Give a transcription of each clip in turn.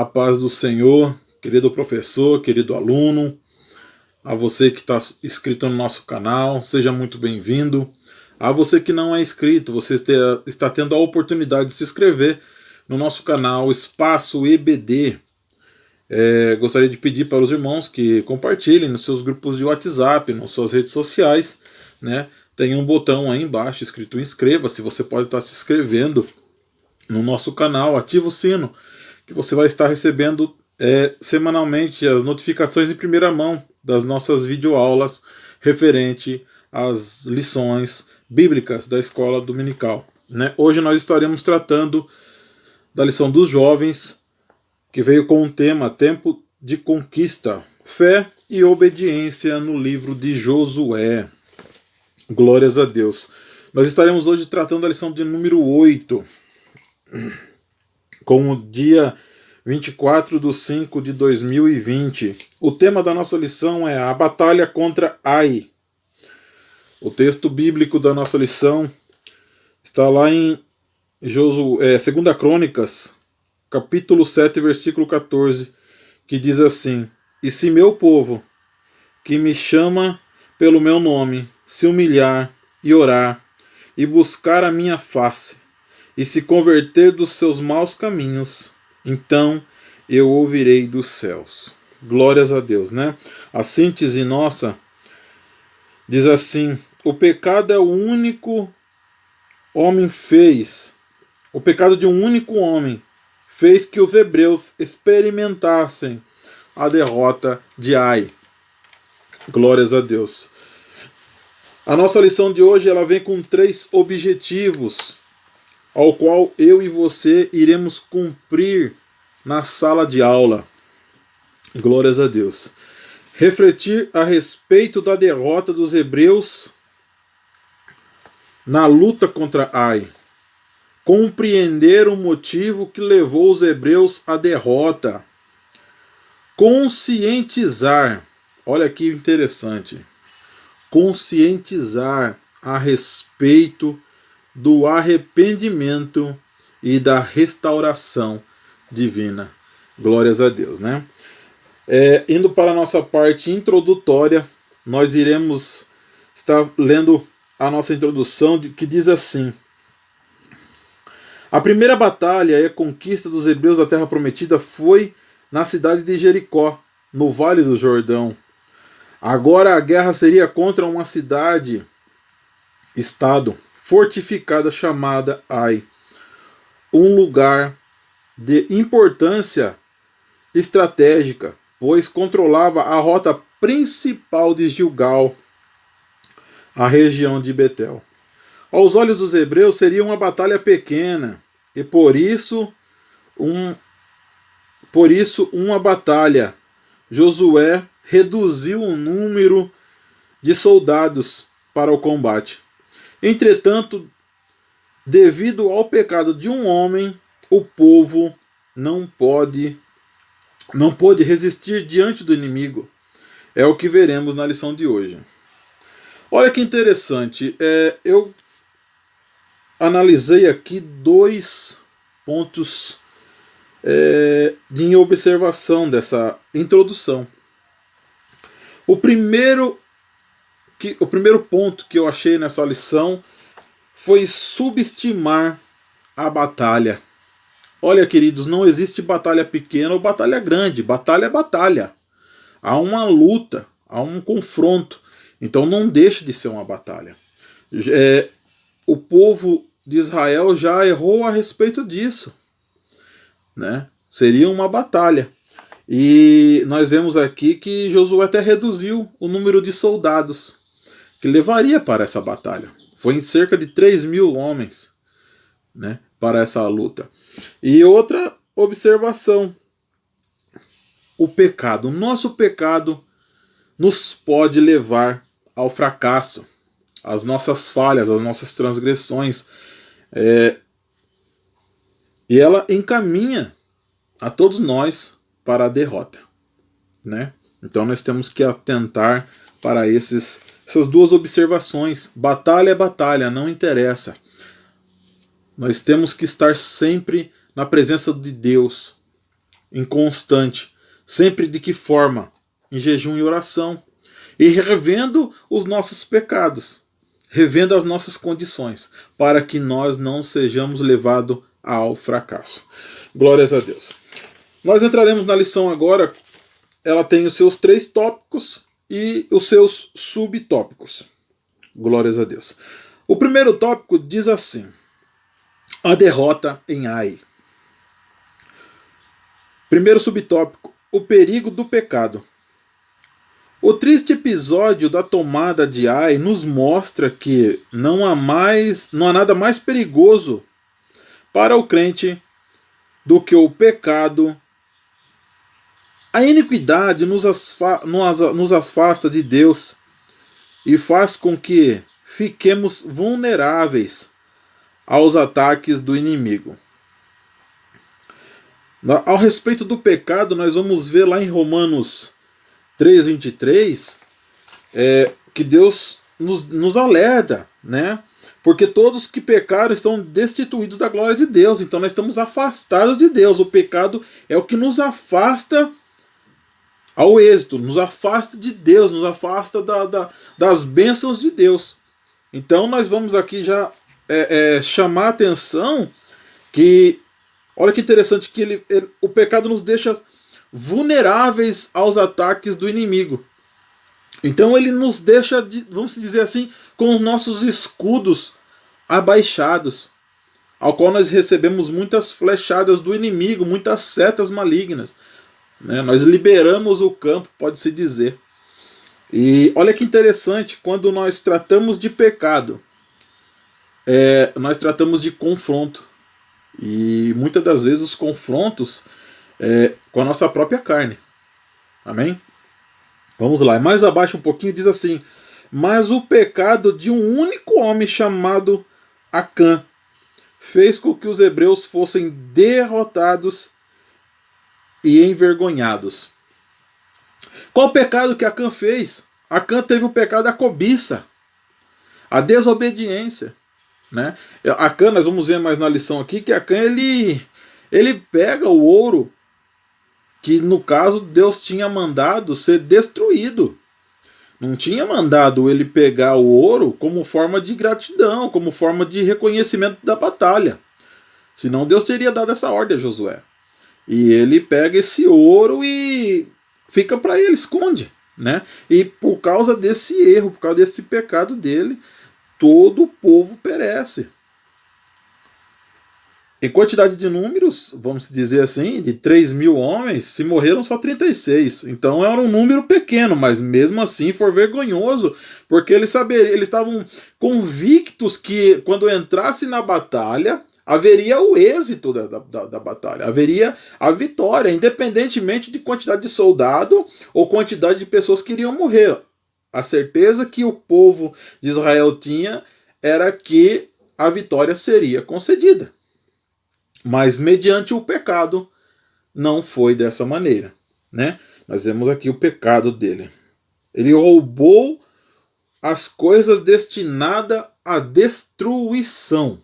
A paz do Senhor, querido professor, querido aluno, a você que está inscrito no nosso canal, seja muito bem-vindo. A você que não é inscrito, você está tendo a oportunidade de se inscrever no nosso canal Espaço EBD. Gostaria de pedir para os irmãos que compartilhem nos seus grupos de WhatsApp, nas suas redes sociais, né? Tem um botão aí embaixo escrito inscreva-se, você pode estar se inscrevendo no nosso canal, ativa o sino, que você vai estar recebendo semanalmente as notificações em primeira mão das nossas videoaulas referente às lições bíblicas da escola dominical, né? Hoje nós estaremos tratando da lição dos jovens, que veio com o tema Tempo de Conquista, Fé e Obediência no livro de Josué. Glórias a Deus. Nós estaremos hoje tratando da lição de número 8, com o dia 24/5/2020. O tema da nossa lição é a batalha contra Ai. O texto bíblico da nossa lição está lá em 2 Crônicas, capítulo 7, versículo 14, que diz assim: E se meu povo, que me chama pelo meu nome, se humilhar e orar, e buscar a minha face, e se converter dos seus maus caminhos, então eu ouvirei dos céus. Glórias a Deus, né? A síntese nossa diz assim: o pecado é o único homem fez, o pecado de um único homem fez que os hebreus experimentassem a derrota de Ai. Glórias a Deus. A nossa lição de hoje ela vem com 3 objetivos, ao qual eu e você iremos cumprir na sala de aula. Glórias a Deus. Refletir a respeito da derrota dos hebreus na luta contra Ai. Compreender o motivo que levou os hebreus à derrota. Conscientizar, olha que interessante, conscientizar a respeito do arrependimento e da restauração divina. Glórias a Deus, né? Indo para a nossa parte introdutória, nós iremos estar lendo a nossa introdução, que diz assim: a primeira batalha e a conquista dos hebreus da Terra Prometida foi na cidade de Jericó, no Vale do Jordão. Agora a guerra seria contra uma cidade-estado fortificada chamada Ai, um lugar de importância estratégica, pois controlava a rota principal de Gilgal, a região de Betel. Aos olhos dos hebreus seria uma batalha pequena, e por isso uma batalha. Josué reduziu o número de soldados para o combate. Entretanto, devido ao pecado de um homem, o povo não pôde resistir diante do inimigo. É o que veremos na lição de hoje. Olha que interessante, eu analisei aqui 2 pontos de observação dessa introdução. O primeiro ponto que eu achei nessa lição foi subestimar a batalha. Olha, queridos, não existe batalha pequena ou batalha grande. Batalha é batalha. Há uma luta, há um confronto. Então não deixa de ser uma batalha. O povo de Israel já errou a respeito disso, né? Seria uma batalha. E nós vemos aqui que Josué até reduziu o número de soldados que levaria para essa batalha. Foi em cerca de 3.000 homens, né, para essa luta. E outra observação: o pecado. O nosso pecado nos pode levar ao fracasso, as nossas falhas, as nossas transgressões. E ela encaminha a todos nós para a derrota, né? Então nós temos que atentar para essas 2 observações. Batalha é batalha, não interessa. Nós temos que estar sempre na presença de Deus, inconstante. Sempre de que forma? Em jejum e oração. E revendo os nossos pecados, revendo as nossas condições, para que nós não sejamos levados ao fracasso. Glórias a Deus. Nós entraremos na lição agora. Ela tem os seus 3 tópicos e os seus subtópicos. Glórias a Deus. O primeiro tópico diz assim: a derrota em Ai. Primeiro subtópico: o perigo do pecado. O triste episódio da tomada de Ai nos mostra que não há nada mais perigoso para o crente do que o pecado. A iniquidade nos afasta de Deus e faz com que fiquemos vulneráveis aos ataques do inimigo. Ao respeito do pecado, nós vamos ver lá em Romanos 3:23, que Deus nos alerta, né? Porque todos que pecaram estão destituídos da glória de Deus. Então nós estamos afastados de Deus. O pecado é o que nos afasta ao êxito, nos afasta de Deus, nos afasta das bênçãos de Deus. Então nós vamos aqui já chamar a atenção que, olha que interessante, que o pecado nos deixa vulneráveis aos ataques do inimigo. Então ele nos deixa, vamos dizer assim, com os nossos escudos abaixados, ao qual nós recebemos muitas flechadas do inimigo, muitas setas malignas. Nós liberamos o campo, pode-se dizer. E olha que interessante, quando nós tratamos de pecado, nós tratamos de confronto. E muitas das vezes os confrontos com a nossa própria carne. Amém? Vamos lá, mais abaixo um pouquinho diz assim: mas o pecado de um único homem chamado Acã fez com que os hebreus fossem derrotados e envergonhados. Qual o pecado que Acã fez? Acã teve o pecado da cobiça, a desobediência, né? Acã, nós vamos ver mais na lição aqui, que Acã ele pega o ouro que, no caso, Deus tinha mandado ser destruído. Não tinha mandado ele pegar o ouro como forma de gratidão, como forma de reconhecimento da batalha. Senão Deus teria dado essa ordem a Josué. E ele pega esse ouro e fica para ele, esconde, né? E por causa desse erro, por causa desse pecado dele, todo o povo perece. Em quantidade de números, vamos dizer assim, de 3.000 homens, se morreram só 36. Então era um número pequeno, mas mesmo assim foi vergonhoso, porque eles estavam convictos que quando entrasse na batalha, haveria o êxito da batalha, haveria a vitória, independentemente de quantidade de soldado ou quantidade de pessoas que iriam morrer. A certeza que o povo de Israel tinha era que a vitória seria concedida. Mas mediante o pecado, não foi dessa maneira, né? Nós vemos aqui o pecado dele. Ele roubou as coisas destinadas à destruição,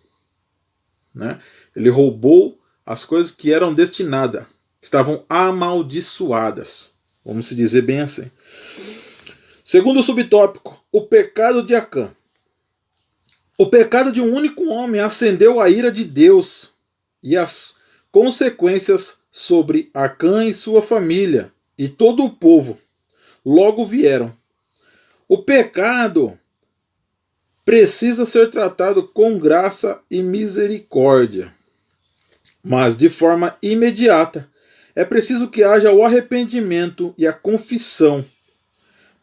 né? Ele roubou as coisas que eram destinadas, que estavam amaldiçoadas. Vamos se dizer bem assim. Segundo subtópico, o pecado de Acã. O pecado de um único homem acendeu a ira de Deus, e as consequências sobre Acã e sua família e todo o povo logo vieram. O pecado precisa ser tratado com graça e misericórdia, mas de forma imediata. É preciso que haja o arrependimento e a confissão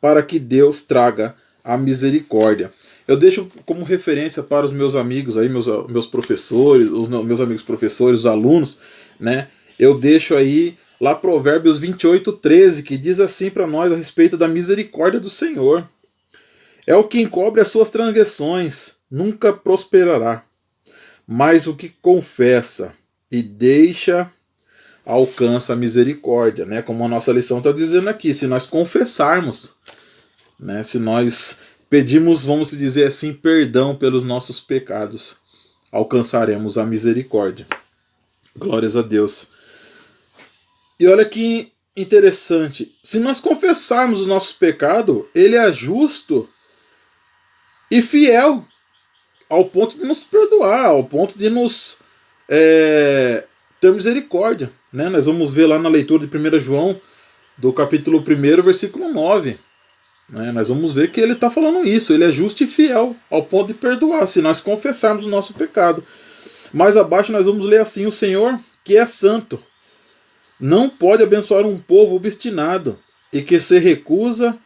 para que Deus traga a misericórdia. Eu deixo como referência para os meus amigos aí, meus professores, os meus amigos professores, os alunos, né? Eu deixo aí lá Provérbios 28:13, que diz assim para nós a respeito da misericórdia do Senhor. É o que encobre as suas transgressões, nunca prosperará. Mas o que confessa e deixa, alcança a misericórdia, né? Como a nossa lição está dizendo aqui, se nós confessarmos, né? Se nós pedimos, vamos dizer assim, perdão pelos nossos pecados, alcançaremos a misericórdia. Glórias a Deus. E olha que interessante, se nós confessarmos o nosso pecado, ele é justo e fiel ao ponto de nos perdoar, ao ponto de nos ter misericórdia. Né? Nós vamos ver lá na leitura de 1 João, do capítulo 1, versículo 9. Né? Nós vamos ver que ele está falando isso, ele é justo e fiel ao ponto de perdoar, se nós confessarmos o nosso pecado. Mais abaixo nós vamos ler assim: o Senhor, que é santo, não pode abençoar um povo obstinado e que se recusa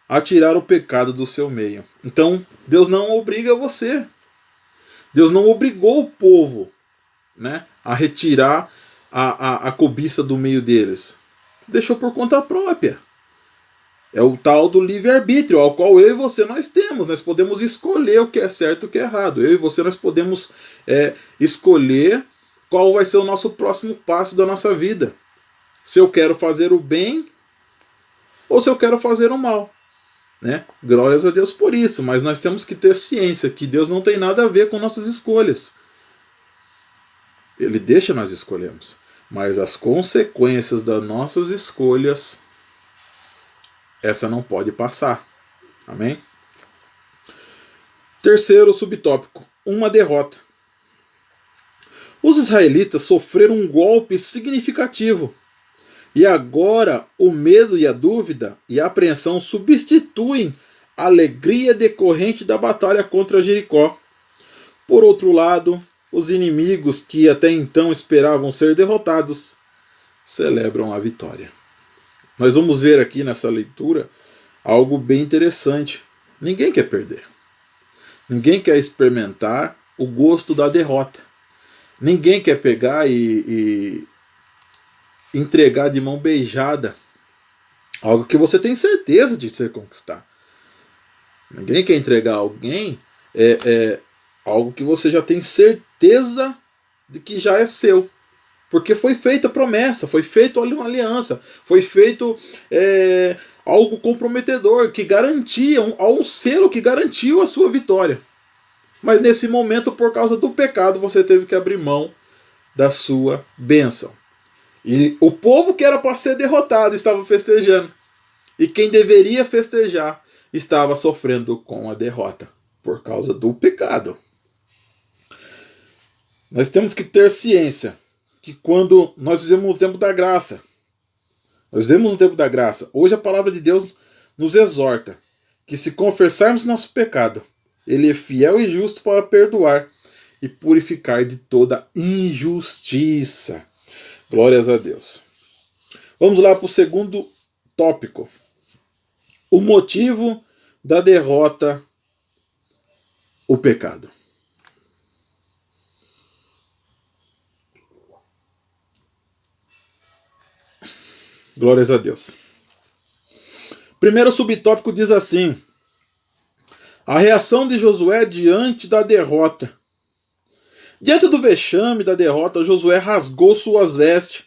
a tirar o pecado do seu meio. Então, Deus não obriga você. Deus não obrigou o povo, né, a retirar a cobiça do meio deles. Deixou por conta própria. É o tal do livre-arbítrio, ao qual eu e você nós temos. Nós podemos escolher o que é certo e o que é errado. Eu e você nós podemos escolher qual vai ser o nosso próximo passo da nossa vida. Se eu quero fazer o bem ou se eu quero fazer o mal. Né? Glórias a Deus por isso, mas nós temos que ter ciência que Deus não tem nada a ver com nossas escolhas. Ele deixa nós escolhermos, mas as consequências das nossas escolhas, essa não pode passar. Amém? Terceiro subtópico, uma derrota. Os israelitas sofreram um golpe significativo. E agora o medo e a dúvida e a apreensão substituem a alegria decorrente da batalha contra Jericó. Por outro lado, os inimigos que até então esperavam ser derrotados celebram a vitória. Nós vamos ver aqui nessa leitura algo bem interessante. Ninguém quer perder. Ninguém quer experimentar o gosto da derrota. Ninguém quer pegar e entregar de mão beijada algo que você tem certeza de você conquistar. Ninguém quer entregar a alguém algo que você já tem certeza de que já é seu. Porque foi feita a promessa, foi feita uma aliança, foi feito algo comprometedor, que garantia, um selo que garantiu a sua vitória. Mas nesse momento, por causa do pecado, você teve que abrir mão da sua bênção. E o povo que era para ser derrotado estava festejando. E quem deveria festejar estava sofrendo com a derrota por causa do pecado. Nós temos que ter ciência que quando nós vivemos o tempo da graça, hoje a palavra de Deus nos exorta que se confessarmos nosso pecado, Ele é fiel e justo para perdoar e purificar de toda injustiça. Glórias a Deus. Vamos lá para o segundo tópico. O motivo da derrota, o pecado. Glórias a Deus. Primeiro subtópico diz assim: a reação de Josué diante da derrota. Diante do vexame da derrota, Josué rasgou suas vestes,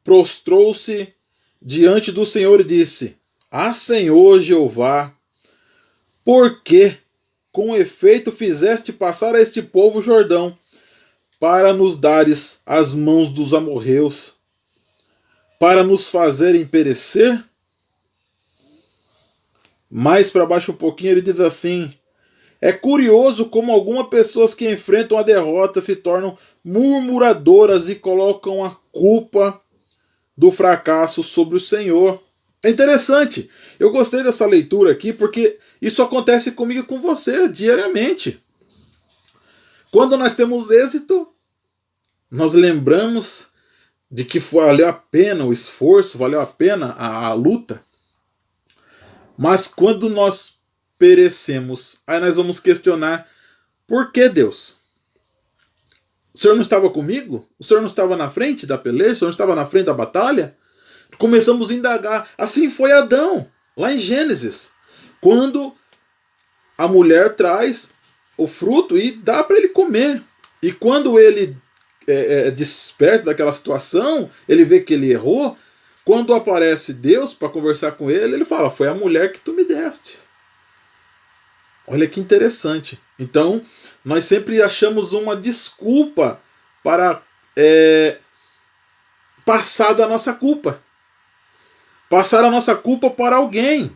prostrou-se diante do Senhor e disse: Ah, Senhor Jeová, por que com efeito fizeste passar a este povo o Jordão, para nos dares as mãos dos amorreus, para nos fazerem perecer? Mais para baixo um pouquinho ele diz assim: é curioso como algumas pessoas que enfrentam a derrota se tornam murmuradoras e colocam a culpa do fracasso sobre o Senhor. É interessante. Eu gostei dessa leitura aqui porque isso acontece comigo e com você diariamente. Quando nós temos êxito, nós lembramos de que valeu a pena o esforço, valeu a pena a luta. Mas quando nós perecemos, aí nós vamos questionar: por que Deus? O Senhor não estava comigo? O Senhor não estava na frente da peleja? O Senhor não estava na frente da batalha? Começamos a indagar. Assim foi Adão, lá em Gênesis, quando a mulher traz o fruto e dá para ele comer. E quando ele desperta daquela situação, ele vê que ele errou. Quando aparece Deus para conversar com ele, ele fala: foi a mulher que tu me deste. Olha que interessante. Então, nós sempre achamos uma desculpa para passar da nossa culpa. Passar a nossa culpa para alguém.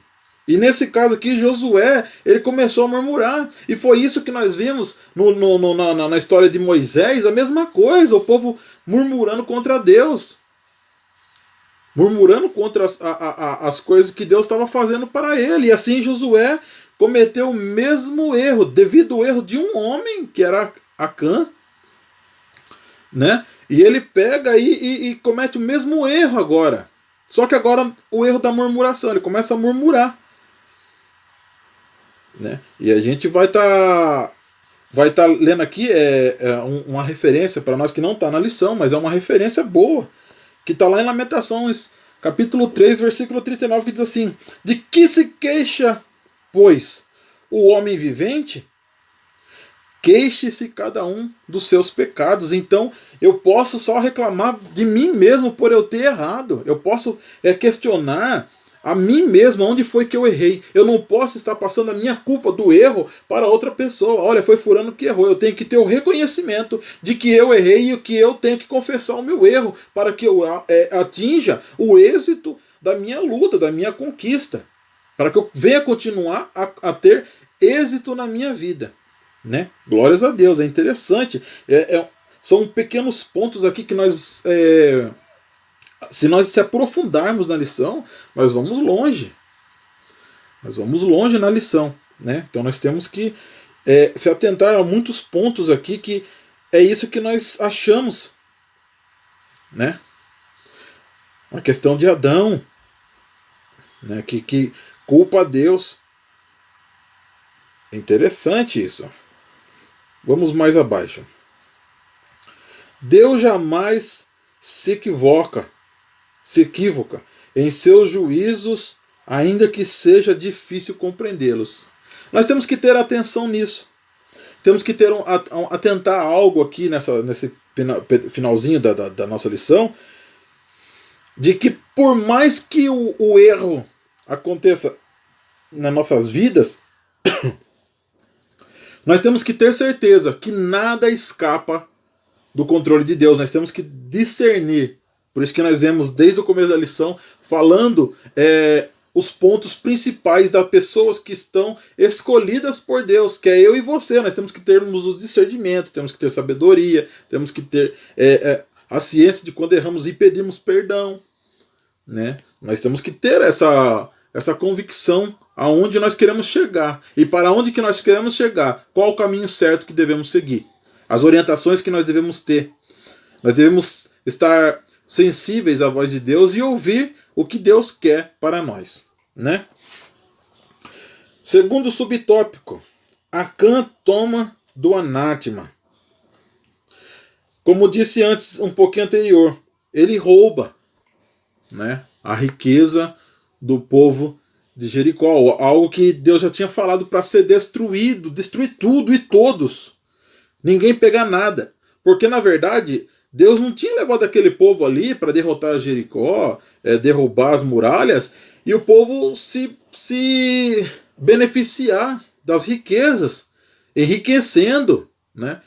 E nesse caso aqui, Josué, ele começou a murmurar. E foi isso que nós vimos na história de Moisés, a mesma coisa, o povo murmurando contra Deus. Murmurando contra as coisas que Deus estava fazendo para ele. E assim Josué cometeu o mesmo erro, devido ao erro de um homem, que era Acã, né? E ele pega e comete o mesmo erro agora. Só que agora o erro da murmuração, ele começa a murmurar, né? E a gente vai estar lendo aqui uma referência para nós que não está na lição, mas é uma referência boa, que está lá em Lamentações, capítulo 3, versículo 39, que diz assim: de que se queixa, pois, o homem vivente? Queixe-se cada um dos seus pecados. Então eu posso só reclamar de mim mesmo por eu ter errado. Eu posso questionar a mim mesmo onde foi que eu errei. Eu não posso estar passando a minha culpa do erro para outra pessoa. Olha, foi fulano que errou. Eu tenho que ter o reconhecimento de que eu errei e que eu tenho que confessar o meu erro para que eu atinja o êxito da minha luta, da minha conquista. Para que eu venha continuar a ter êxito na minha vida. Né? Glórias a Deus, é interessante. São pequenos pontos aqui que nós, se nós se aprofundarmos na lição, nós vamos longe. Nós vamos longe na lição. Né? Então nós temos que se atentar a muitos pontos aqui que é isso que nós achamos. Né? A questão de Adão, né? que culpa a Deus. É interessante isso. Vamos mais abaixo. Deus jamais se equivoca em seus juízos, ainda que seja difícil compreendê-los. Nós temos que ter atenção nisso. Temos que atentar a algo aqui nesse finalzinho da nossa lição, de que por mais que o erro aconteça nas nossas vidas, nós temos que ter certeza que nada escapa do controle de Deus. Nós temos que discernir. Por isso que nós vemos desde o começo da lição falando os pontos principais das pessoas que estão escolhidas por Deus, que é eu e você. Nós temos que termos o discernimento, temos que ter sabedoria, temos que ter a ciência de quando erramos e pedimos perdão. Né? Nós temos que ter essa convicção aonde nós queremos chegar. E para onde que nós queremos chegar? Qual o caminho certo que devemos seguir? As orientações que nós devemos ter. Nós devemos estar sensíveis à voz de Deus e ouvir o que Deus quer para nós. Né? Segundo subtópico, Acã toma do anátema. Como disse antes, um pouquinho anterior, ele rouba, né, a riqueza do povo de Jericó, algo que Deus já tinha falado para ser destruído, destruir tudo e todos, ninguém pegar nada, porque na verdade Deus não tinha levado aquele povo ali para derrotar Jericó, derrubar as muralhas e o povo se beneficiar das riquezas, enriquecendo, né?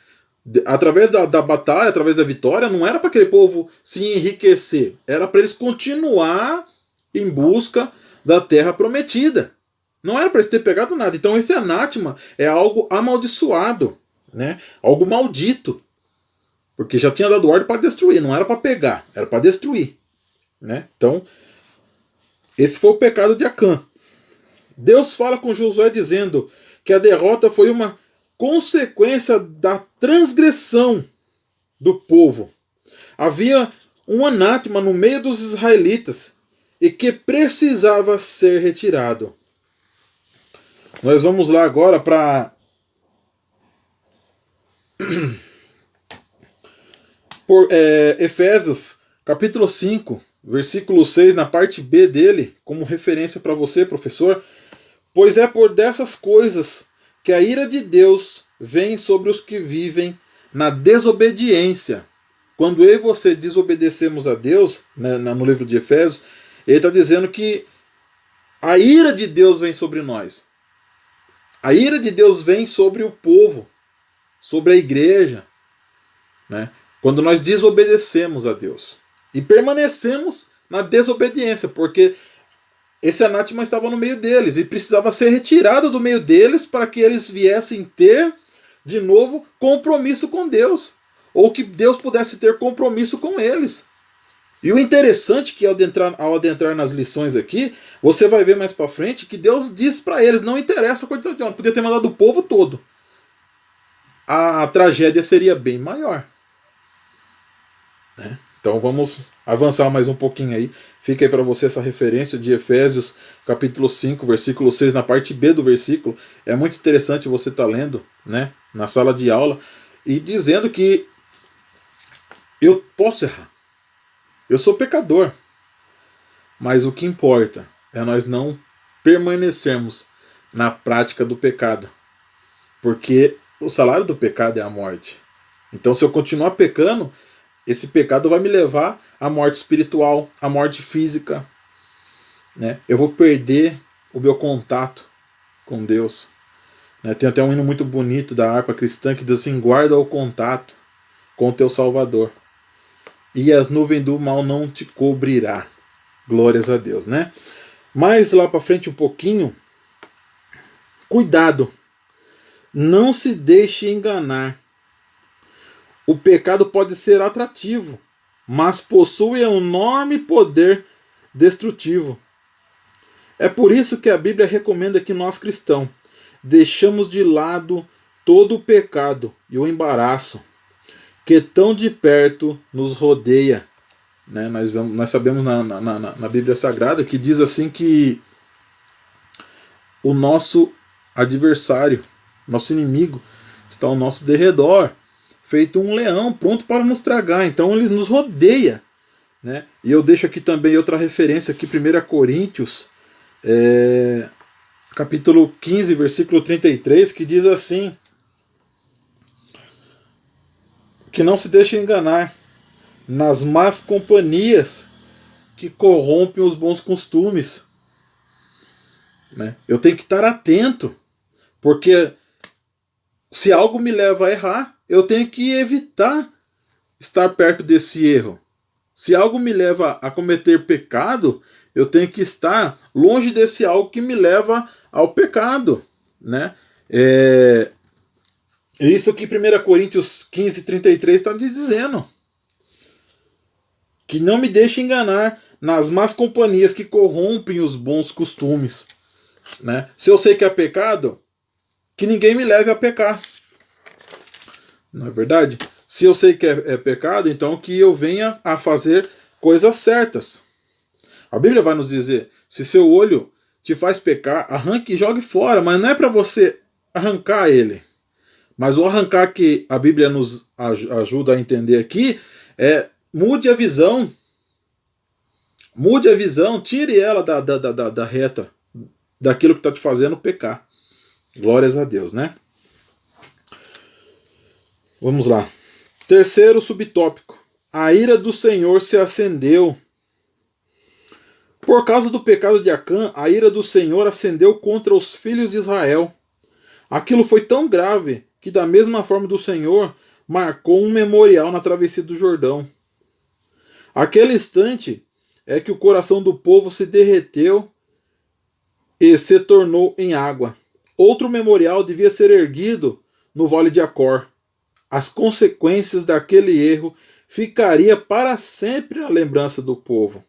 Através da batalha, através da vitória, não era para aquele povo se enriquecer, era para eles continuar em busca da terra prometida. Não era para eles terem pegado nada. Então esse anátema é algo amaldiçoado, né? Algo maldito. Porque já tinha dado ordem para destruir, não era para pegar, era para destruir. Né? Então, esse foi o pecado de Acã. Deus fala com Josué dizendo que a derrota foi uma consequência da transgressão do povo. Havia um anátema no meio dos israelitas e que precisava ser retirado. Nós vamos lá agora para Efésios, capítulo 5, versículo 6, na parte B dele, como referência para você, professor. Pois é por dessas coisas que a ira de Deus vem sobre os que vivem na desobediência. Quando eu e você desobedecemos a Deus, né, no livro de Efésios, ele está dizendo que a ira de Deus vem sobre nós. A ira de Deus vem sobre o povo, sobre a igreja, né? Quando nós desobedecemos a Deus. E permanecemos na desobediência, porque esse anátema estava no meio deles e precisava ser retirado do meio deles para que eles viessem ter, de novo, compromisso com Deus. Ou que Deus pudesse ter compromisso com eles. E o interessante é que ao adentrar nas lições aqui, você vai ver mais para frente que Deus diz para eles, não interessa a quantidade de homens, podia ter mandado o povo todo. A tragédia seria bem maior. Né? Então vamos avançar mais um pouquinho aí. Fica aí para você essa referência de Efésios capítulo 5, versículo 6, na parte B do versículo. É muito interessante você estar lendo, né, na sala de aula e dizendo que eu posso errar. Eu sou pecador. Mas o que importa é nós não permanecermos na prática do pecado. Porque o salário do pecado é a morte. Então se eu continuar pecando, esse pecado vai me levar à morte espiritual, à morte física. Né? Eu vou perder o meu contato com Deus. Né? Tem até um hino muito bonito da harpa cristã que diz assim: guarda o contato com o teu Salvador, e as nuvens do mal não te cobrirá. Glórias a Deus, né? Mas lá para frente um pouquinho, cuidado, não se deixe enganar. O pecado pode ser atrativo, mas possui um enorme poder destrutivo. É por isso que a Bíblia recomenda que nós cristãos deixamos de lado todo o pecado e o embaraço que tão de perto nos rodeia. Né? Nós sabemos na Bíblia Sagrada que diz assim que o nosso adversário, nosso inimigo, está ao nosso derredor, feito um leão, pronto para nos tragar. Então ele nos rodeia. Né? E eu deixo aqui também outra referência, aqui, 1 Coríntios, capítulo 15, versículo 33, que diz assim: que não se deixe enganar nas más companhias que corrompem os bons costumes. Né? Eu tenho que estar atento, porque se algo me leva a errar, eu tenho que evitar estar perto desse erro. Se algo me leva a cometer pecado, eu tenho que estar longe desse algo que me leva ao pecado. Né? Isso que 1 Coríntios 15, 33 está me dizendo. Que não me deixe enganar nas más companhias que corrompem os bons costumes. Né? Se eu sei que é pecado, que ninguém me leve a pecar. Não é verdade? Se eu sei que é pecado, então que eu venha a fazer coisas certas. A Bíblia vai nos dizer: se seu olho te faz pecar, arranque e jogue fora. Mas não é para você arrancar ele. Mas o arrancar que a Bíblia nos ajuda a entender aqui é: mude a visão. Mude a visão, tire ela da reta, daquilo que está te fazendo pecar. Glórias a Deus, né? Vamos lá. Terceiro subtópico. A ira do Senhor se acendeu. Por causa do pecado de Acã, a ira do Senhor acendeu contra os filhos de Israel. Aquilo foi tão grave que, da mesma forma do Senhor, marcou um memorial na travessia do Jordão. Aquele instante é que o coração do povo se derreteu e se tornou em água. Outro memorial devia ser erguido no Vale de Acor. As consequências daquele erro ficaria para sempre na lembrança do povo.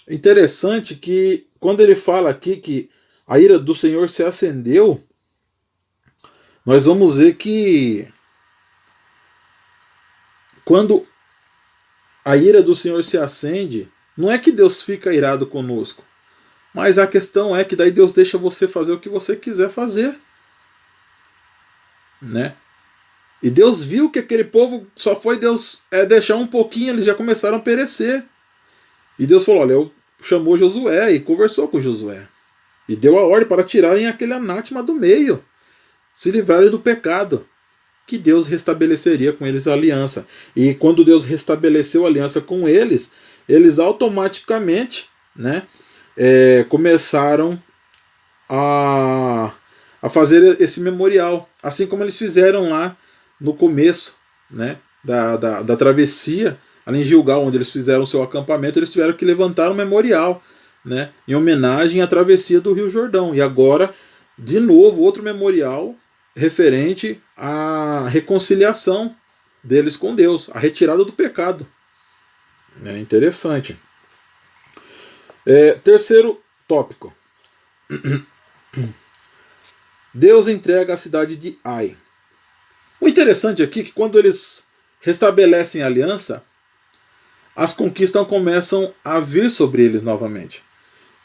Interessante que quando ele fala aqui que a ira do Senhor se acendeu, nós vamos ver que quando a ira do Senhor se acende, não é que Deus fica irado conosco, mas a questão é que daí Deus deixa você fazer o que você quiser fazer. Né? E Deus viu que aquele povo só foi Deus deixar um pouquinho, eles já começaram a perecer. E Deus falou: olha, chamou Josué e conversou com Josué. E deu a ordem para tirarem aquele anátema do meio, se livrarem do pecado, que Deus restabeleceria com eles a aliança. E quando Deus restabeleceu a aliança com eles, eles automaticamente, né, começaram a fazer esse memorial, assim como eles fizeram lá no começo, né, da travessia, Ali em Gilgal, onde eles fizeram o seu acampamento, eles tiveram que levantar um memorial, né, em homenagem à travessia do Rio Jordão. E agora, de novo, outro memorial referente à reconciliação deles com Deus, a retirada do pecado. É interessante. Terceiro tópico. Deus entrega a cidade de Ai. O interessante aqui é que quando eles restabelecem a aliança, as conquistas começam a vir sobre eles novamente,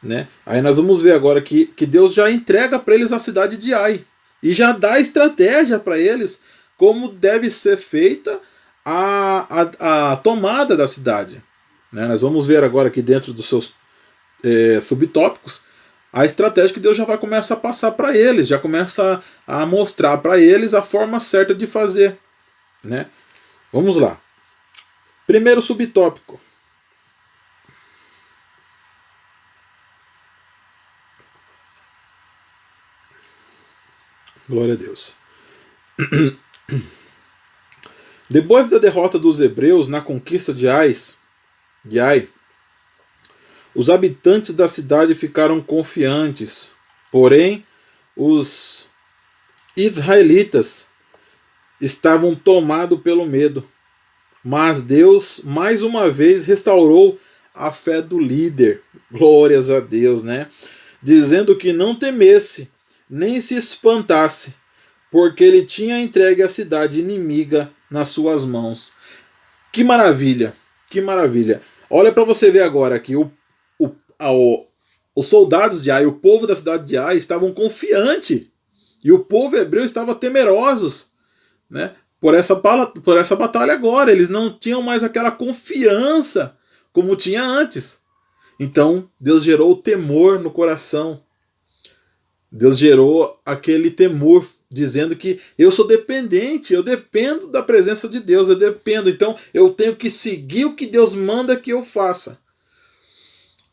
né? Aí nós vamos ver agora que Deus já entrega para eles a cidade de Ai e já dá estratégia para eles como deve ser feita a tomada da cidade, né? Nós vamos ver agora aqui dentro dos seus subtópicos a estratégia que Deus já vai começar a passar para eles, já começa a mostrar para eles a forma certa de fazer, né? Vamos lá. Primeiro subtópico. Glória a Deus. Depois da derrota dos hebreus na conquista de Ai, os habitantes da cidade ficaram confiantes, porém os israelitas estavam tomados pelo medo. Mas Deus, mais uma vez, restaurou a fé do líder. Glórias a Deus, né? Dizendo que não temesse, nem se espantasse, porque ele tinha entregue a cidade inimiga nas suas mãos. Que maravilha, que maravilha. Olha para você ver agora que os soldados de Ai, o povo da cidade de Ai, estavam confiantes. E o povo hebreu estava temerosos, né? Por essa batalha agora. Eles não tinham mais aquela confiança como tinha antes. Então Deus gerou o temor no coração. Deus gerou aquele temor, dizendo que eu sou dependente, eu dependo da presença de Deus, eu dependo, então eu tenho que seguir o que Deus manda que eu faça.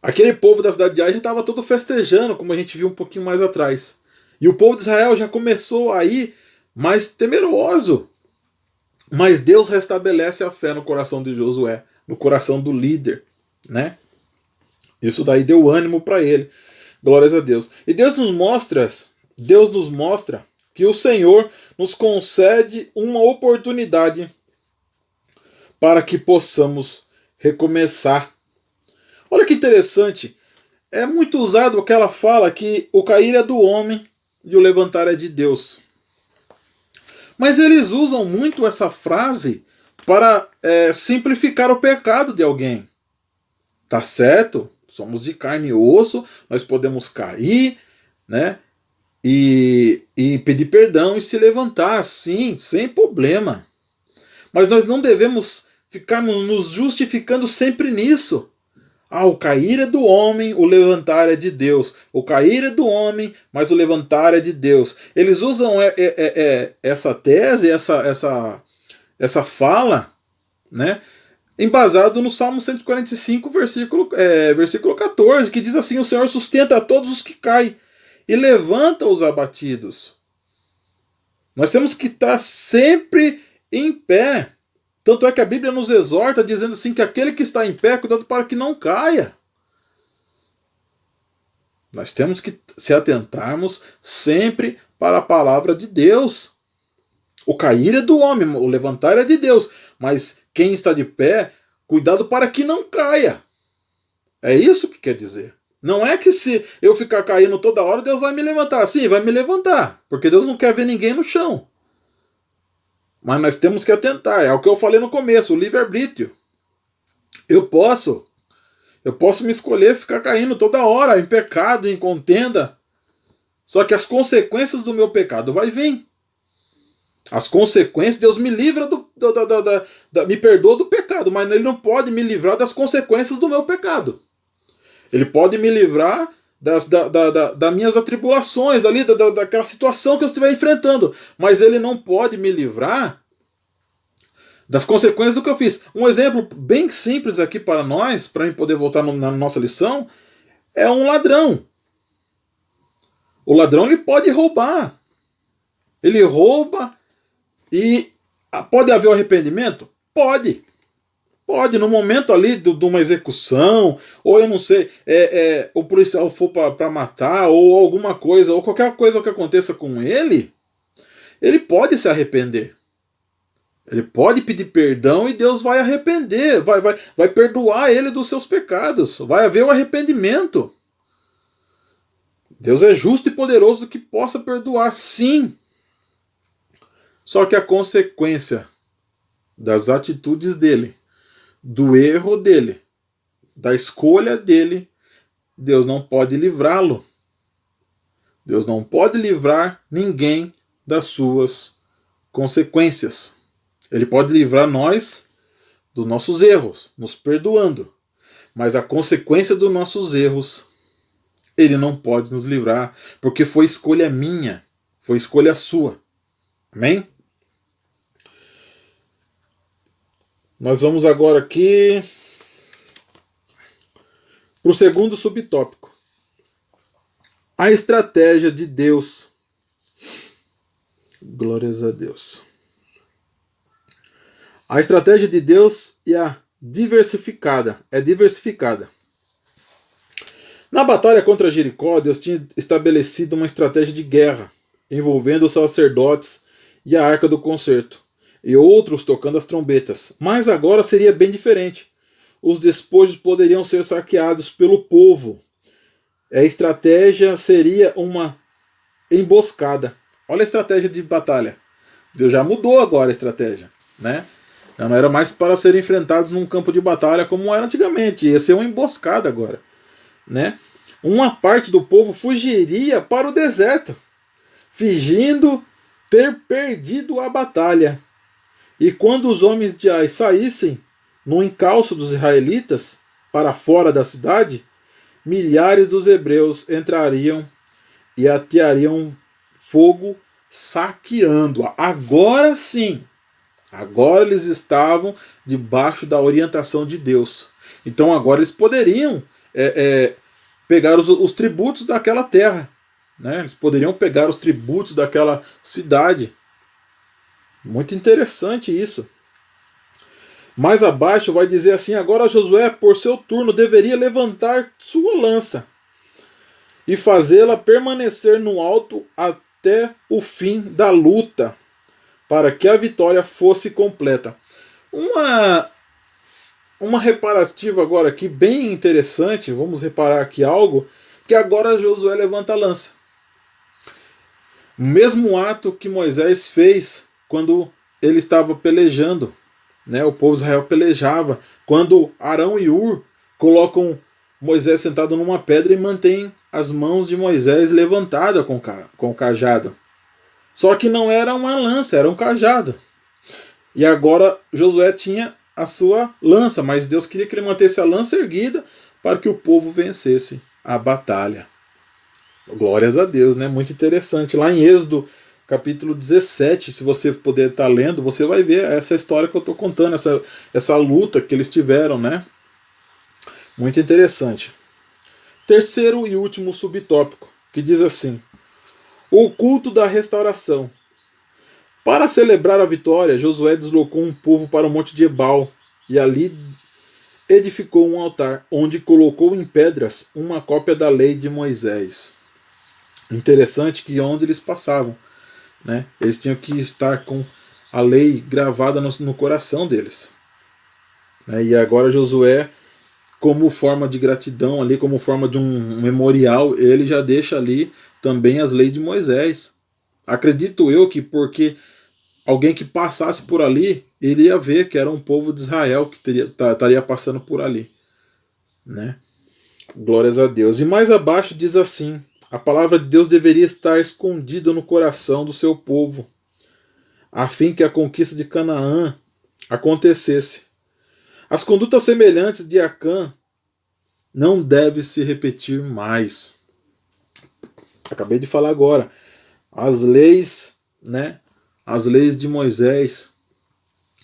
Aquele povo da cidade de Ai já estava todo festejando, como a gente viu um pouquinho mais atrás. E o povo de Israel já começou a ir mais temeroso. Mas Deus restabelece a fé no coração de Josué, no coração do líder, né? Isso daí deu ânimo para ele. Glórias a Deus. E Deus nos mostra que o Senhor nos concede uma oportunidade para que possamos recomeçar. Olha que interessante. É muito usado aquela fala que o cair é do homem e o levantar é de Deus. Mas eles usam muito essa frase para simplificar o pecado de alguém. Tá certo? Somos de carne e osso, nós podemos cair, né? E pedir perdão e se levantar, sim, sem problema. Mas nós não devemos ficarmos nos justificando sempre nisso. O cair é do homem, o levantar é de Deus. O cair é do homem, mas o levantar é de Deus. Eles usam essa tese, essa fala, né, embasado no Salmo 145, versículo 14, que diz assim: o Senhor sustenta a todos os que caem e levanta os abatidos. Nós temos que estar sempre em pé. Tanto é que a Bíblia nos exorta dizendo assim que aquele que está em pé, cuidado para que não caia. Nós temos que se atentarmos sempre para a palavra de Deus. O cair é do homem, o levantar é de Deus. Mas quem está de pé, cuidado para que não caia. É isso que quer dizer. Não é que se eu ficar caindo toda hora, Deus vai me levantar. Sim, vai me levantar. Porque Deus não quer ver ninguém no chão. Mas nós temos que atentar. É o que eu falei no começo, o livre-arbítrio. Eu posso me escolher ficar caindo toda hora em pecado, em contenda. Só que as consequências do meu pecado vai vir. As consequências, Deus me livra me perdoa do pecado, mas Ele não pode me livrar das consequências do meu pecado. Ele pode me livrar das minhas atribulações, daquela situação que eu estiver enfrentando. Mas Ele não pode me livrar das consequências do que eu fiz. Um exemplo bem simples aqui para nós, para eu poder voltar na nossa lição, é um ladrão. O ladrão ele pode roubar. Ele rouba e pode haver um arrependimento? Pode. Pode, no momento ali de uma execução, ou eu não sei, o policial for para matar, ou alguma coisa, ou qualquer coisa que aconteça com ele pode se arrepender. Ele pode pedir perdão e Deus vai arrepender, vai perdoar ele dos seus pecados, vai haver o arrependimento. Deus é justo e poderoso que possa perdoar, sim. Só que a consequência das atitudes dele, do erro dele, da escolha dele, Deus não pode livrá-lo. Deus não pode livrar ninguém das suas consequências. Ele pode livrar nós dos nossos erros, nos perdoando. Mas a consequência dos nossos erros, ele não pode nos livrar, porque foi escolha minha, foi escolha sua. Amém? Nós vamos agora aqui para o segundo subtópico. A estratégia de Deus. Glórias a Deus. A estratégia de Deus é diversificada. Na batalha contra Jericó, Deus tinha estabelecido uma estratégia de guerra, envolvendo os sacerdotes e a arca do concerto, e outros tocando as trombetas. Mas agora seria bem diferente. Os despojos poderiam ser saqueados pelo povo. A estratégia seria uma emboscada. Olha a estratégia de batalha. Deus já mudou agora a estratégia, né? Já não era mais para serem enfrentados num campo de batalha como era antigamente. Ia ser uma emboscada agora, né? Uma parte do povo fugiria para o deserto, fingindo ter perdido a batalha. E quando os homens de Ai saíssem no encalço dos israelitas para fora da cidade, milhares dos hebreus entrariam e ateariam fogo, saqueando-a. Agora sim, agora eles estavam debaixo da orientação de Deus. Então agora eles poderiam pegar os tributos daquela terra, né? Eles poderiam pegar os tributos daquela cidade. Muito interessante isso. Mais abaixo vai dizer assim: agora Josué, por seu turno, deveria levantar sua lança e fazê-la permanecer no alto até o fim da luta, para que a vitória fosse completa. Uma reparativa agora aqui bem interessante, vamos reparar aqui algo, que agora Josué levanta a lança. O mesmo ato que Moisés fez quando ele estava pelejando, né? O povo de Israel pelejava, quando Arão e Hur colocam Moisés sentado numa pedra e mantêm as mãos de Moisés levantadas com o cajado. Só que não era uma lança, era um cajado. E agora Josué tinha a sua lança, mas Deus queria que ele mantesse a lança erguida para que o povo vencesse a batalha. Glórias a Deus, né? Muito interessante. Lá em Êxodo, capítulo 17, se você puder estar lendo, você vai ver essa história que eu estou contando, essa luta que eles tiveram, né? Muito interessante. Terceiro e último subtópico, que diz assim: o culto da restauração. Para celebrar a vitória, Josué deslocou um povo para o monte de Ebal e ali edificou um altar, onde colocou em pedras uma cópia da lei de Moisés. Interessante que onde eles passavam, né, eles tinham que estar com a lei gravada no coração deles. E agora Josué, como forma de gratidão ali, como forma de um memorial, ele já deixa ali também as leis de Moisés. Acredito eu que porque alguém que passasse por ali, ele ia ver que era um povo de Israel que estaria passando por ali, né? Glórias a Deus. E mais abaixo diz assim: a palavra de Deus deveria estar escondida no coração do seu povo, a fim que a conquista de Canaã acontecesse. As condutas semelhantes de Acã não devem se repetir mais. Acabei de falar agora. As leis, né? As leis de Moisés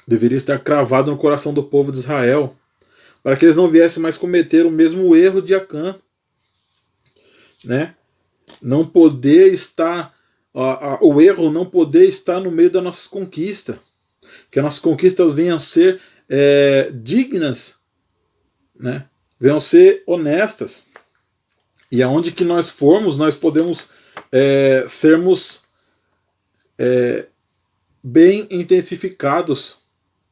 deveriam estar cravadas no coração do povo de Israel, para que eles não viessem mais cometer o mesmo erro de Acã, né? Não poder estar, o erro não poder estar no meio das nossas conquistas, que as nossas conquistas venham a ser dignas, né? Venham ser honestas. E aonde que nós formos, nós podemos sermos bem intensificados,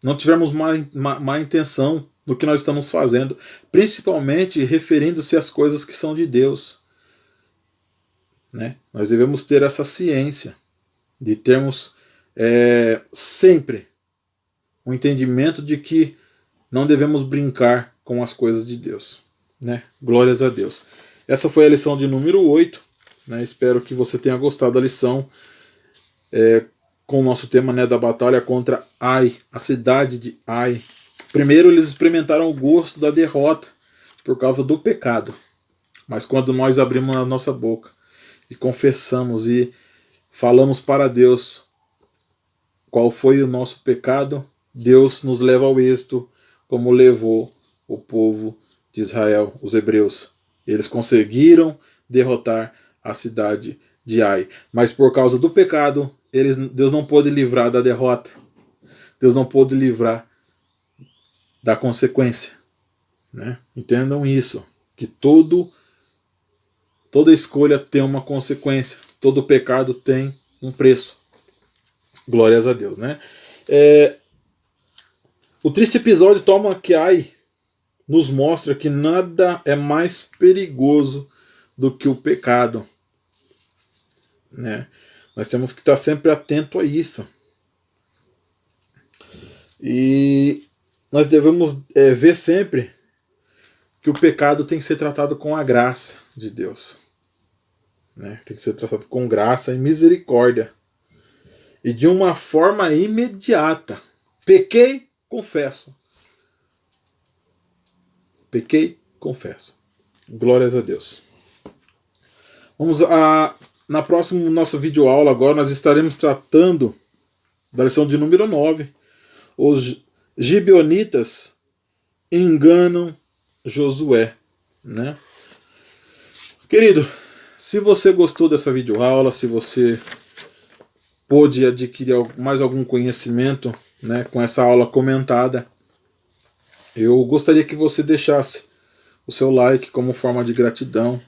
não tivermos má intenção no que nós estamos fazendo, principalmente referindo-se às coisas que são de Deus, né? Nós devemos ter essa ciência de termos sempre um entendimento de que não devemos brincar com as coisas de Deus, né? Glórias a Deus. Essa foi a lição de número 8, né? Espero que você tenha gostado da lição com o nosso tema, né, da batalha contra Ai, a cidade de Ai. Primeiro eles experimentaram o gosto da derrota por causa do pecado, mas quando nós abrimos a nossa boca e confessamos e falamos para Deus qual foi o nosso pecado, Deus nos leva ao êxito, como levou o povo de Israel, os hebreus. Eles conseguiram derrotar a cidade de Ai, mas por causa do pecado, Deus não pôde livrar da derrota. Deus não pôde livrar da consequência, né? Entendam isso, que toda escolha tem uma consequência, todo pecado tem um preço. Glórias a Deus, né? O triste episódio toma que Ai nos mostra que nada é mais perigoso do que o pecado, né? Nós temos que estar sempre atento a isso. E nós devemos ver sempre que o pecado tem que ser tratado com a graça de Deus, né? Tem que ser tratado com graça e misericórdia. E de uma forma imediata. Pequei, confesso. Pequei, confesso. Glórias a Deus. Vamos na próxima nossa videoaula agora, nós estaremos tratando da lição de número 9. Os gibeonitas enganam Josué, né? Querido, se você gostou dessa videoaula, se você pôde adquirir mais algum conhecimento, né, com essa aula comentada, eu gostaria que você deixasse o seu like como forma de gratidão,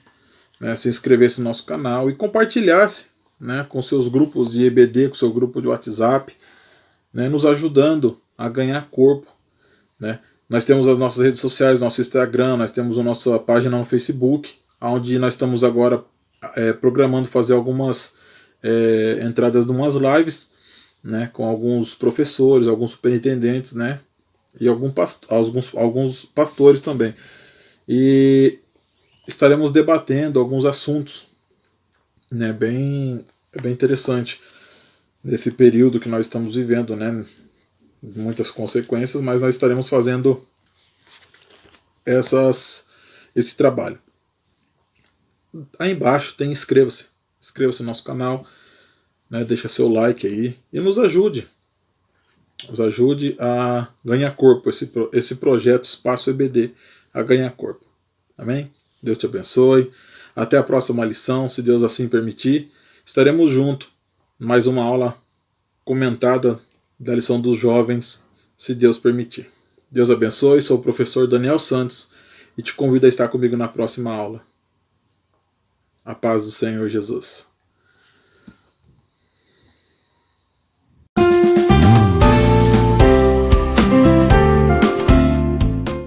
né, se inscrevesse no nosso canal e compartilhasse, né, com seus grupos de EBD, com seu grupo de WhatsApp, né, nos ajudando a ganhar corpo, né. Nós temos as nossas redes sociais, nosso Instagram, nós temos a nossa página no Facebook, onde nós estamos agora programando fazer algumas entradas de umas lives, né, com alguns professores, alguns superintendentes, né, e alguns pastores também. E estaremos debatendo alguns assuntos, né, bem interessante nesse período que nós estamos vivendo, né, muitas consequências, mas nós estaremos fazendo esse trabalho. Aí embaixo tem inscreva-se no nosso canal, né, deixa seu like aí e nos ajude a ganhar corpo, esse projeto Espaço EBD a ganhar corpo. Amém? Deus te abençoe. Até a próxima lição, se Deus assim permitir. Estaremos juntos. Mais uma aula comentada da lição dos jovens, se Deus permitir. Deus abençoe. Sou o professor Daniel Santos e te convido a estar comigo na próxima aula. A paz do Senhor Jesus.